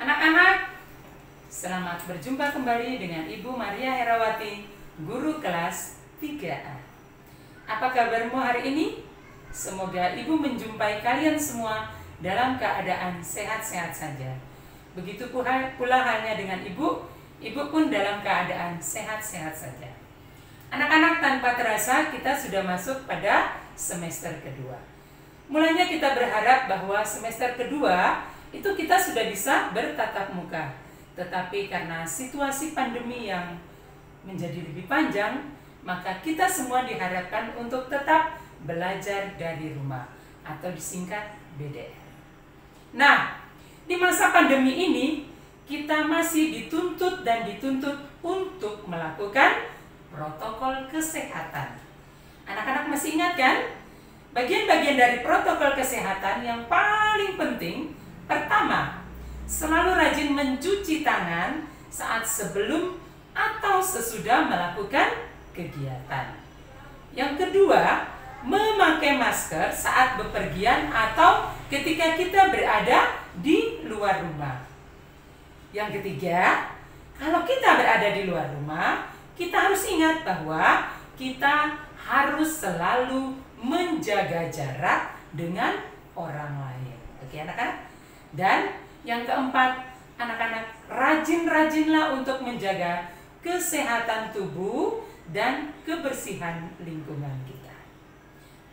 Anak-anak, selamat berjumpa kembali dengan Ibu Maria Herawati, guru kelas 3A. Apa kabarmu hari ini? Semoga Ibu menjumpai kalian semua dalam keadaan sehat-sehat saja. Begitu pula halnya dengan Ibu pun dalam keadaan sehat-sehat saja. Anak-anak, tanpa terasa kita sudah masuk pada semester kedua. Mulanya kita berharap bahwa semester kedua itu kita sudah bisa bertatap muka. Tetapi karena situasi pandemi yang menjadi lebih panjang, maka kita semua diharapkan untuk tetap belajar dari rumah atau disingkat BDR. Nah, di masa pandemi ini kita masih dituntut untuk melakukan protokol kesehatan. Anak-anak masih ingat kan? Bagian-bagian dari protokol kesehatan yang paling penting, pertama, selalu rajin mencuci tangan saat sebelum atau sesudah melakukan kegiatan. Yang kedua, memakai masker saat bepergian atau ketika kita berada di luar rumah. Yang ketiga, kalau kita berada di luar rumah, kita harus ingat bahwa kita harus selalu menjaga jarak dengan orang lain. Oke, anak-anak? Dan yang keempat, anak-anak rajin-rajinlah untuk menjaga kesehatan tubuh dan kebersihan lingkungan kita.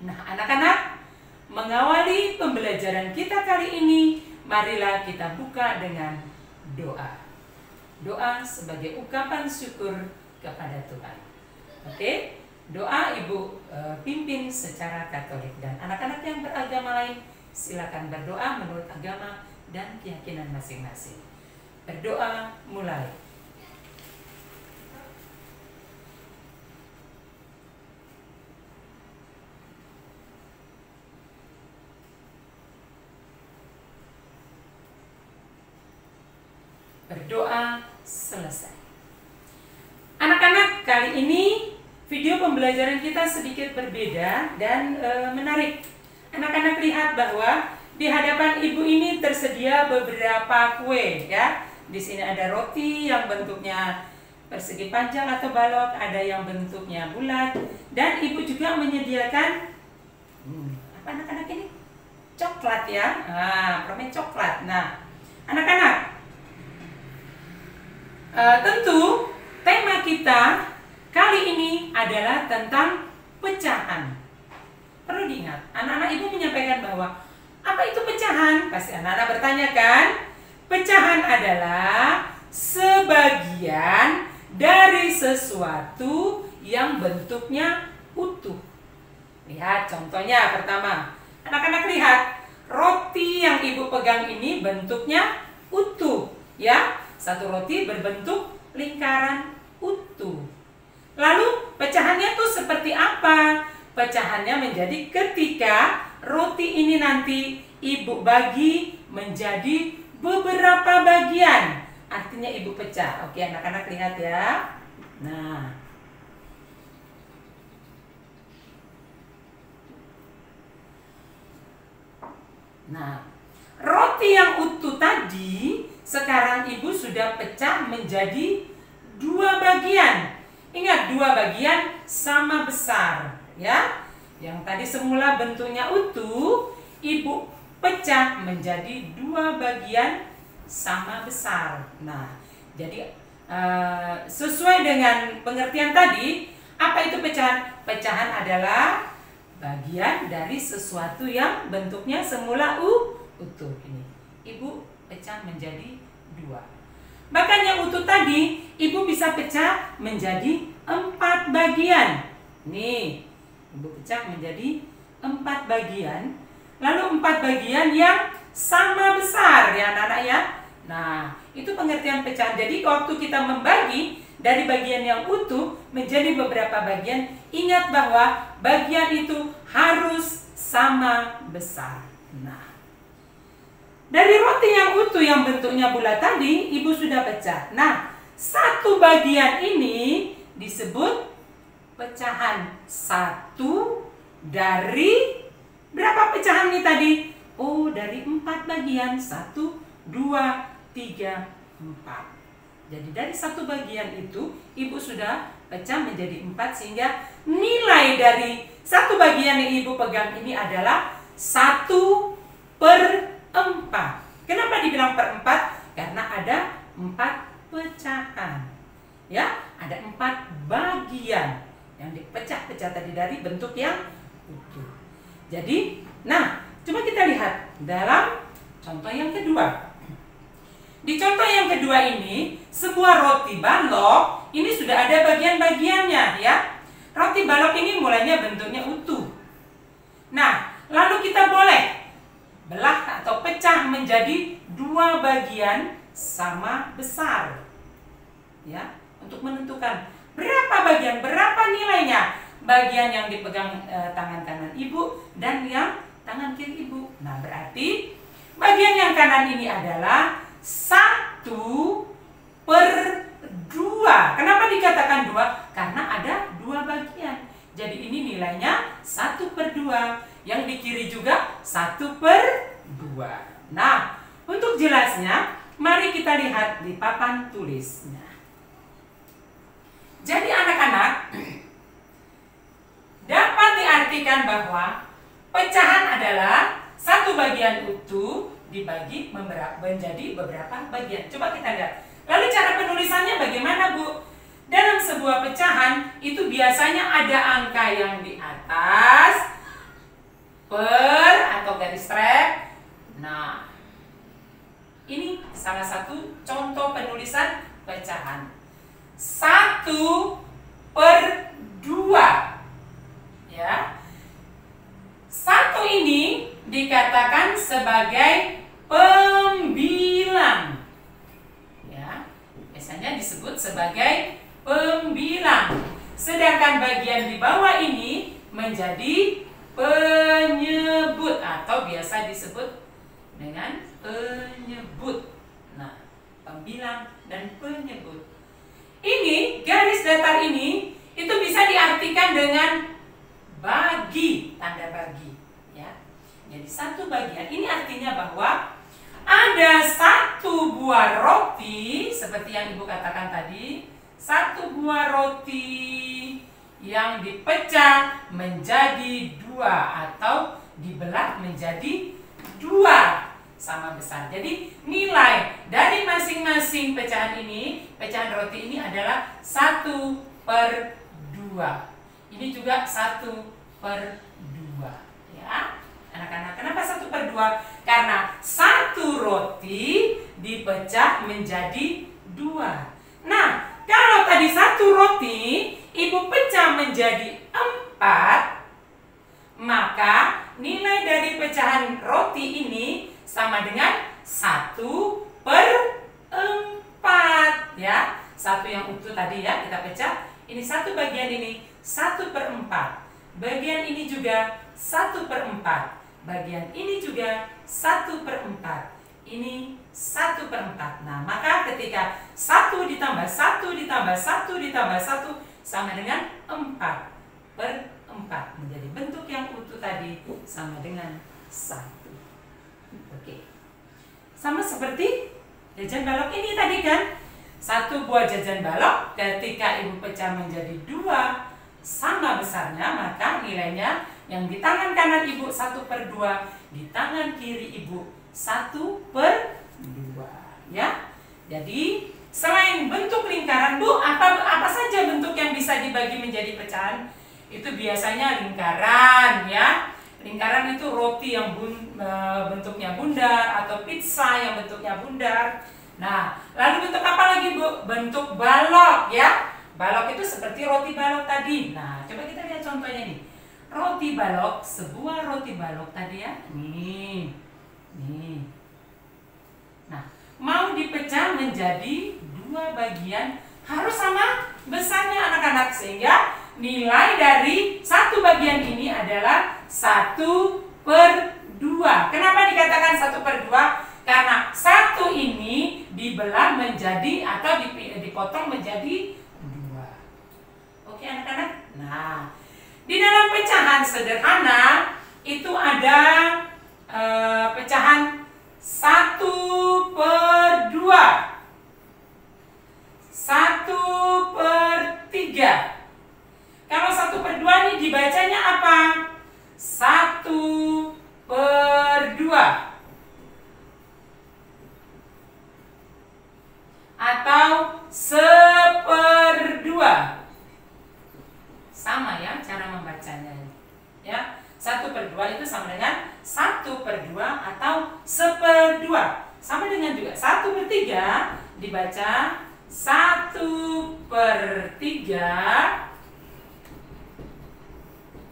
Nah, anak-anak, mengawali pembelajaran kita kali ini, marilah kita buka dengan doa. Doa sebagai ungkapan syukur kepada Tuhan. Oke? Doa Ibu pimpin secara Katolik, dan anak-anak yang beragama lain silakan berdoa menurut agama dan keyakinan masing-masing. Berdoa mulai. Berdoa selesai. Anak-anak, kali ini video pembelajaran kita sedikit berbeda dan menarik. Anak-anak lihat bahwa di hadapan Ibu ini tersedia beberapa kue, ya. Di sini ada roti yang bentuknya persegi panjang atau balok, ada yang bentuknya bulat, dan Ibu juga menyediakan apa anak-anak ini? Coklat, ya. Permen coklat. Nah, anak-anak, tentu tema kita kali ini adalah tentang pecahan. Perlu diingat, anak-anak Ibu menyampaikan bahwa apa itu pecahan? Pasti anak-anak bertanya kan? Pecahan adalah sebagian dari sesuatu yang bentuknya utuh. Lihat contohnya pertama. Anak-anak lihat, roti yang Ibu pegang ini bentuknya utuh, ya. Satu roti berbentuk lingkaran utuh. Lalu pecahannya tuh seperti apa? Pecahannya menjadi ketika roti ini nanti Ibu bagi menjadi beberapa bagian. Artinya Ibu pecah. Oke, anak-anak lihat ya. Nah, roti yang utuh tadi sekarang Ibu sudah pecah menjadi dua bagian. Ingat, dua bagian sama besar, ya. Yang tadi semula bentuknya utuh, Ibu pecah menjadi dua bagian sama besar. Nah, jadi sesuai dengan pengertian tadi, apa itu pecahan? Pecahan adalah bagian dari sesuatu yang bentuknya semula utuh. Ini Ibu pecah menjadi dua. Bahkan yang utuh tadi Ibu bisa pecah menjadi 4 bagian. Nih, Ibu pecah menjadi 4 bagian. Lalu 4 bagian yang sama besar, ya anak-anak ya. Nah, itu pengertian pecahan. Jadi waktu kita membagi dari bagian yang utuh menjadi beberapa bagian, ingat bahwa bagian itu harus sama besar. Nah, dari roti yang utuh yang bentuknya bulat tadi, Ibu sudah pecah. Nah, satu bagian ini disebut pecahan. Satu dari berapa pecahan ini tadi? Oh, dari 4 bagian. 1, 2, 3, 4. Jadi dari satu bagian itu ibu sudah pecah menjadi 4, sehingga nilai dari satu bagian yang ibu pegang ini adalah 1/4. Kenapa dibilang per 4? Karena ada 4 pecahan. Ya, ada 4 bagian yang dipecah-pecah tadi dari bentuk yang utuh. Jadi, nah, coba kita lihat dalam contoh yang kedua. Di contoh yang kedua ini, sebuah roti balok ini sudah ada bagian-bagiannya, ya. Roti balok ini mulainya bentuknya utuh. Nah, lalu kita boleh belah atau pecah menjadi 2 bagian sama besar, ya, untuk menentukan berapa bagian, berapa nilainya. Bagian yang dipegang tangan kanan ibu dan yang tangan kiri ibu. Nah, berarti bagian yang kanan ini adalah 1/2. Kenapa dikatakan 2? Karena ada 2 bagian. Jadi ini nilainya 1/2. Yang di kiri juga 1/2. Nah, untuk jelasnya, mari kita lihat di papan tulisnya. Jadi anak-anak, dapat diartikan bahwa pecahan adalah satu bagian utuh dibagi menjadi beberapa bagian. Coba kita lihat. Lalu cara penulisannya bagaimana, Bu? Dalam sebuah pecahan itu biasanya ada angka yang di atas, per atau garis strap. Nah, ini salah satu contoh penulisan pecahan. 1/2. Ya. 1 ini dikatakan sebagai pembilang. Ya, biasanya disebut sebagai pembilang. Sedangkan bagian di bawah ini menjadi penyebut atau biasa disebut dengan penyebut. Nah, pembilang dan penyebut. Ini garis datar ini itu bisa diartikan dengan bagi, tanda bagi, ya. Jadi satu bagian ini artinya bahwa ada satu buah roti seperti yang ibu katakan tadi, satu buah roti yang dipecah menjadi 2 atau dibelah menjadi 2 sama besar. Jadi nilai dari masing-masing pecahan ini, pecahan roti ini adalah 1/2. Ini juga 1/2, ya. Anak-anak, kenapa 1/2? Karena satu roti dipecah menjadi 2. Nah, kalau tadi satu roti ibu pecah menjadi 4, maka nilai dari pecahan roti ini sama dengan 1/4, ya. Satu yang utuh tadi ya kita pecah. Ini satu bagian ini 1/4. Bagian ini juga 1/4. Bagian ini juga 1/4. Ini 1/4. Nah, maka ketika 1 ditambah 1 ditambah 1 ditambah 1 sama dengan 4/4. Menjadi bentuk yang utuh tadi sama dengan 1. Oke. Sama seperti jajan balok ini tadi kan. Satu buah jajan balok ketika ibu pecah menjadi 2 sama besarnya, maka nilainya yang di tangan kanan ibu 1/2, di tangan kiri ibu 1/2, ya. Jadi selain bentuk lingkaran, Bu, apa saja bentuk yang bisa dibagi menjadi pecahan? Itu biasanya lingkaran, ya. Lingkaran itu roti yang bentuknya bundar atau pizza yang bentuknya bundar. Nah, lalu bentuk apa lagi, Bu? Bentuk balok, ya. Balok itu seperti roti balok tadi. Nah, coba kita lihat contohnya nih. Roti balok, sebuah roti balok tadi ya. Nih. Nah, mau dipecah menjadi 2 bagian harus sama besarnya anak-anak, sehingga nilai dari satu bagian ini adalah 1/2. Kenapa dikatakan 1/2? Karena 1 ini dibelah menjadi atau dipotong menjadi 2. Oke anak-anak. Nah, di dalam pecahan sederhana itu ada pecahan 1/2. 1/2. Sama dengan juga 1/3 dibaca 1/3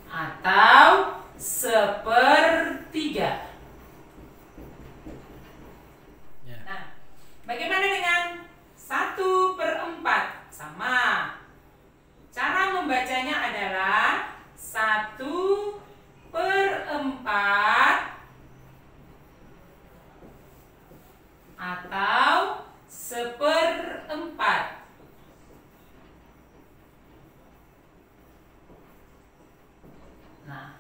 atau 1/3. Nah, bagaimana dengan 1/4? Sama. Cara membacanya adalah 1/4 atau 1/4. Nah,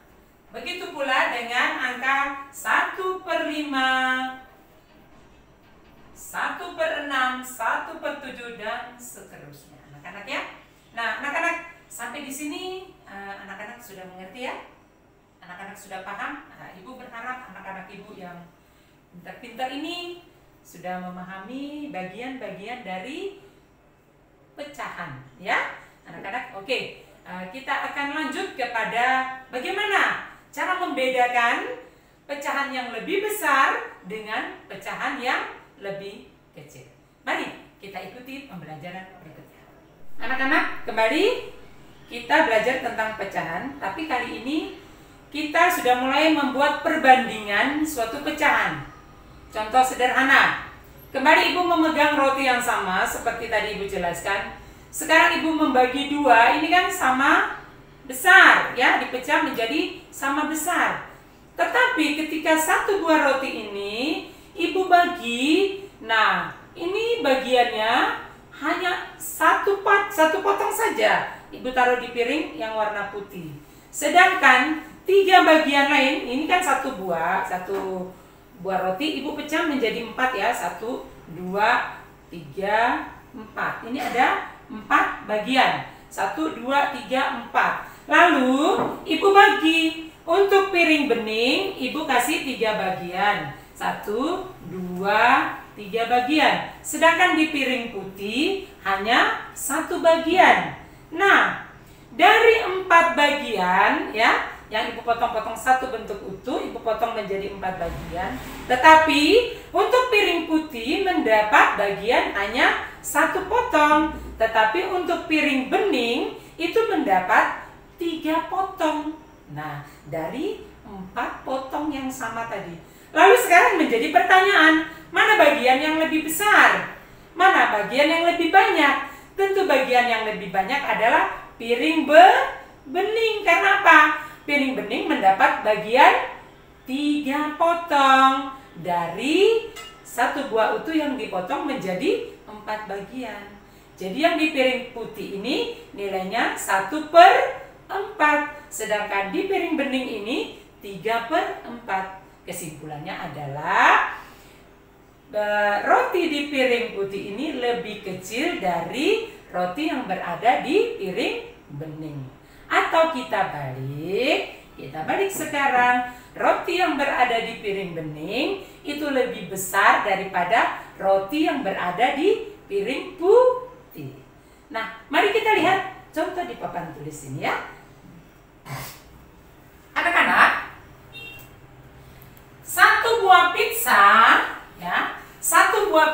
begitu pula dengan angka 1/5, 1/6, 1/7 dan seterusnya. Anak-anak ya. Nah, anak-anak sampai di sini anak-anak sudah mengerti ya? Anak-anak sudah paham? Nah, Ibu berharap anak-anak Ibu yang pintar-pintar ini sudah memahami bagian-bagian dari pecahan ya. Anak-anak, oke. Kita akan lanjut kepada bagaimana cara membedakan pecahan yang lebih besar dengan pecahan yang lebih kecil. Mari kita ikuti pembelajaran berikutnya. Anak-anak, kembali kita belajar tentang pecahan, tapi kali ini kita sudah mulai membuat perbandingan suatu pecahan. Contoh sederhana, kembali Ibu memegang roti yang sama seperti tadi Ibu jelaskan. Sekarang Ibu membagi 2, ini kan sama besar ya, dipecah menjadi sama besar. Tetapi ketika satu buah roti ini Ibu bagi, nah ini bagiannya hanya satu potong saja. Ibu taruh di piring yang warna putih. Sedangkan 3 bagian lain, ini kan satu buah roti Ibu pecah menjadi 4 ya. 1, 2, 3, 4. Ini ada 4 bagian. 1, 2, 3, 4. Lalu Ibu bagi. Untuk piring bening Ibu kasih 3 bagian. 1, 2, 3 bagian. Sedangkan di piring putih hanya 1 bagian. Nah, dari 4 bagian ya, yang Ibu potong-potong satu bentuk utuh, Ibu potong menjadi 4 bagian. Tetapi untuk piring putih mendapat bagian hanya 1 potong. Tetapi untuk piring bening itu mendapat 3 potong. Nah, dari 4 potong yang sama tadi. Lalu sekarang menjadi pertanyaan, mana bagian yang lebih besar? Mana bagian yang lebih banyak? Tentu bagian yang lebih banyak adalah piring bening. Karena apa? Piring bening mendapat bagian 3 potong dari satu buah utuh yang dipotong menjadi 4 bagian. Jadi yang di piring putih ini nilainya 1/4. Sedangkan di piring bening ini 3/4. Kesimpulannya adalah roti di piring putih ini lebih kecil dari roti yang berada di piring bening. Atau kita balik sekarang, roti yang berada di piring bening itu lebih besar daripada roti yang berada di piring putih. Nah, mari kita lihat contoh di papan tulis ini ya. Anak-anak, satu buah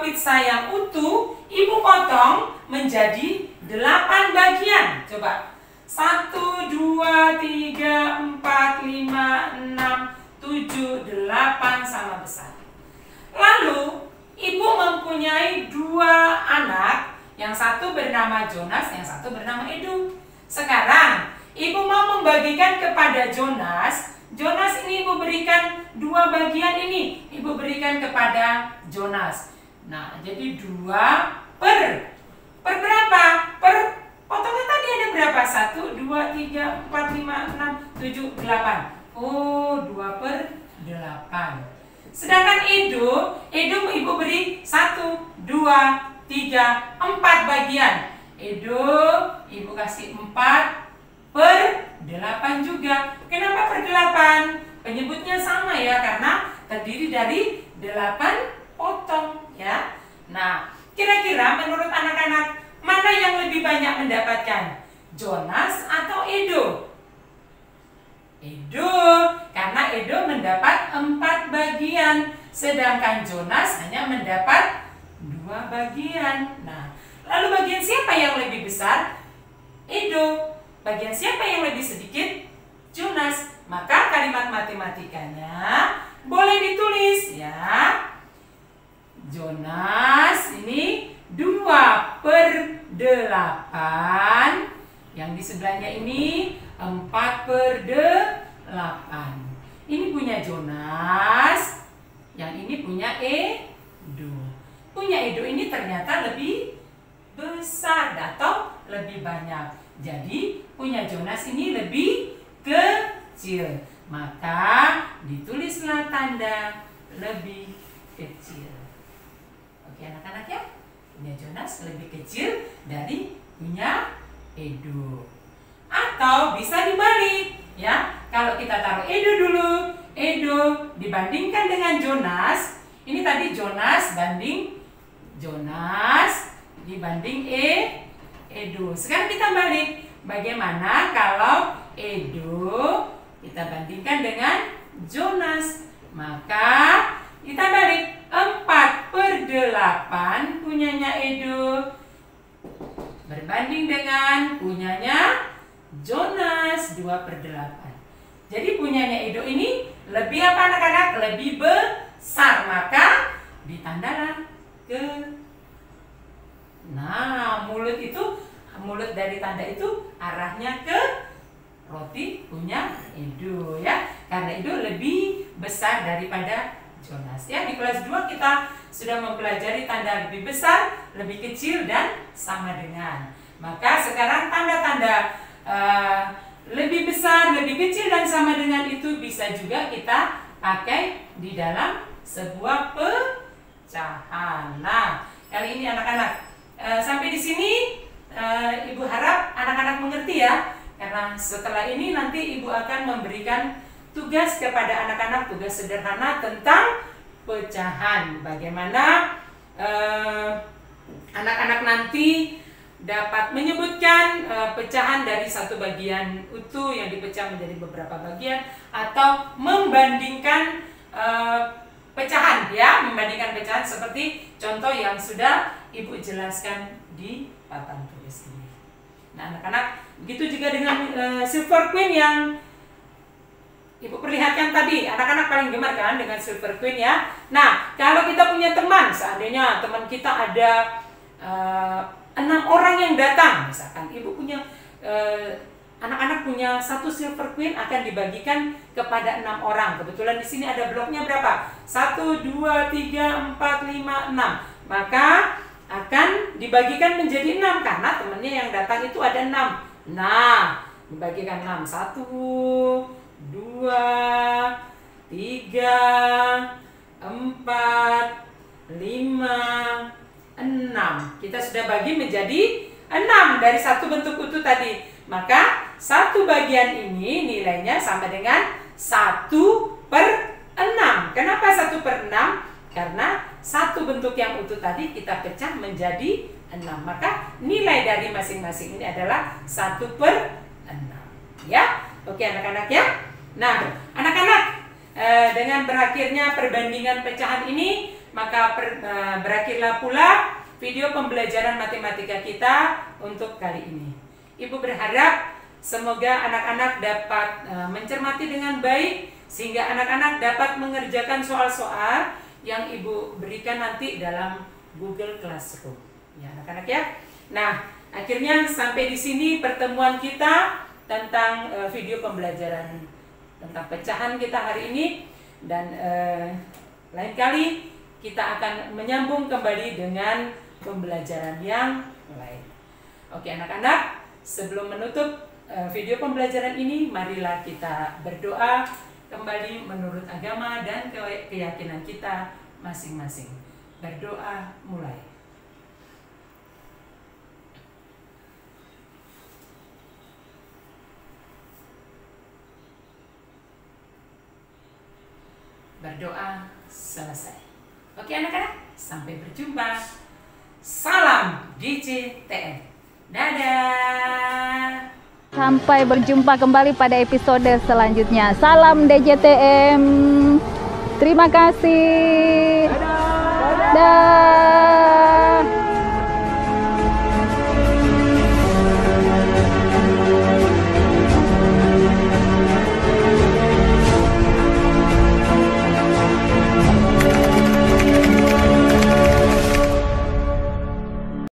pizza yang utuh Ibu potong menjadi 8 bagian. Coba. 1, 2, 3, 4, 5, 6, 7, 8 sama besar. Lalu Ibu mempunyai 2 anak, yang satu bernama Jonas, yang satu bernama Edo. Sekarang Ibu mau membagikan kepada Jonas. Jonas ini Ibu berikan 2 bagian ini. Ibu berikan kepada Jonas. Nah, jadi 2 per berapa? Per potongnya tadi ada berapa? 1, 2, 3, 4, 5, 6, 7, 8. Oh, 2/8. Sedangkan Edo Ibu beri 1, 2, 3, 4 bagian. Edo Ibu kasih 4/8 juga. Kenapa per 8? Penyebutnya sama ya, karena terdiri dari 8 potong ya. Nah, kira-kira menurut anak-anak mana yang lebih banyak mendapatkan? Jonas atau Edo? Edo, karena Edo mendapat 4 bagian. sedangkan Jonas hanya mendapat 2 bagian. Nah, lalu bagian siapa yang lebih besar? Edo. Bagian siapa yang lebih sedikit? Jonas. Maka kalimat matematikanya boleh ditulis ya. Jonas ini 2/8. Yang di sebelahnya ini 4/8. Ini punya Jonas. Yang ini punya Edo. Punya Edo ini ternyata lebih besar atau lebih banyak. Jadi punya Jonas ini lebih kecil. Maka ditulislah tanda lebih kecil. Oke anak-anak ya. Punya Jonas lebih kecil dari punya Edo. Atau bisa dibalik ya. Kalau kita taruh Edo dulu, Edo dibandingkan dengan Jonas. Ini tadi Jonas dibanding Edo. Sekarang kita balik. Bagaimana kalau Edo kita bandingkan dengan Jonas? Maka kita balik. 4/8 punyanya Edo berbanding dengan punyanya Jonas 2/8. Jadi punyanya Edo ini lebih apa anak-anak? Lebih besar. Maka ditandalah ke. Nah, mulut dari tanda itu arahnya ke roti punya Edo ya. Karena Edo lebih besar daripada Jonas ya. Di kelas 2 kita sudah mempelajari tanda lebih besar, lebih kecil dan sama dengan. Maka sekarang tanda-tanda lebih besar, lebih kecil dan sama dengan itu bisa juga kita pakai di dalam sebuah pecahan. Nah, kali ini anak-anak sampai di sini Ibu harap anak-anak mengerti ya. Karena setelah ini nanti Ibu akan memberikan tugas kepada anak-anak, tugas sederhana tentang pecahan. Bagaimana anak-anak nanti dapat menyebutkan pecahan dari satu bagian utuh yang dipecah menjadi beberapa bagian, atau membandingkan pecahan ya, membandingkan pecahan seperti contoh yang sudah Ibu jelaskan di papan tulis ini. Nah anak-anak, begitu juga dengan Silver Queen yang Ibu perlihatkan tadi. Anak-anak paling gemar kan dengan Silver Queen ya. Nah kalau kita punya teman, seandainya teman kita ada 6 orang yang datang, misalkan Ibu punya anak-anak punya satu Silver Queen, akan dibagikan kepada 6 orang. Kebetulan di sini ada bloknya berapa? 1, 2, 3, 4, 5, 6. Maka akan dibagikan menjadi 6 karena temannya yang datang itu ada 6. Nah, dibagikan 6. 1, 2, 3, 4, 5, 6. Kita sudah bagi menjadi 6 dari satu bentuk utuh tadi. Maka satu bagian ini nilainya sama dengan 1/6. Kenapa 1/6? Karena satu bentuk yang utuh tadi kita pecah menjadi 6. Maka nilai dari masing-masing ini adalah 1/6. Ya, oke anak-anak ya. Nah, anak-anak, dengan berakhirnya perbandingan pecahan ini, maka berakhirlah pula video pembelajaran matematika kita untuk kali ini. Ibu berharap semoga anak-anak dapat mencermati dengan baik, sehingga anak-anak dapat mengerjakan soal-soal yang Ibu berikan nanti dalam Google Classroom. Ya, anak-anak ya. Nah, akhirnya sampai di sini pertemuan kita tentang video pembelajaran tentang pecahan kita hari ini, dan lain kali kita akan menyambung kembali dengan pembelajaran yang lain. Oke anak-anak, sebelum menutup video pembelajaran ini, marilah kita berdoa kembali menurut agama dan keyakinan kita masing-masing. Berdoa mulai. Berdoa selesai. Oke anak-anak, sampai berjumpa. Salam DJTM. Dadah. Sampai berjumpa kembali pada episode selanjutnya. Salam DJTM. Terima kasih. Dadah.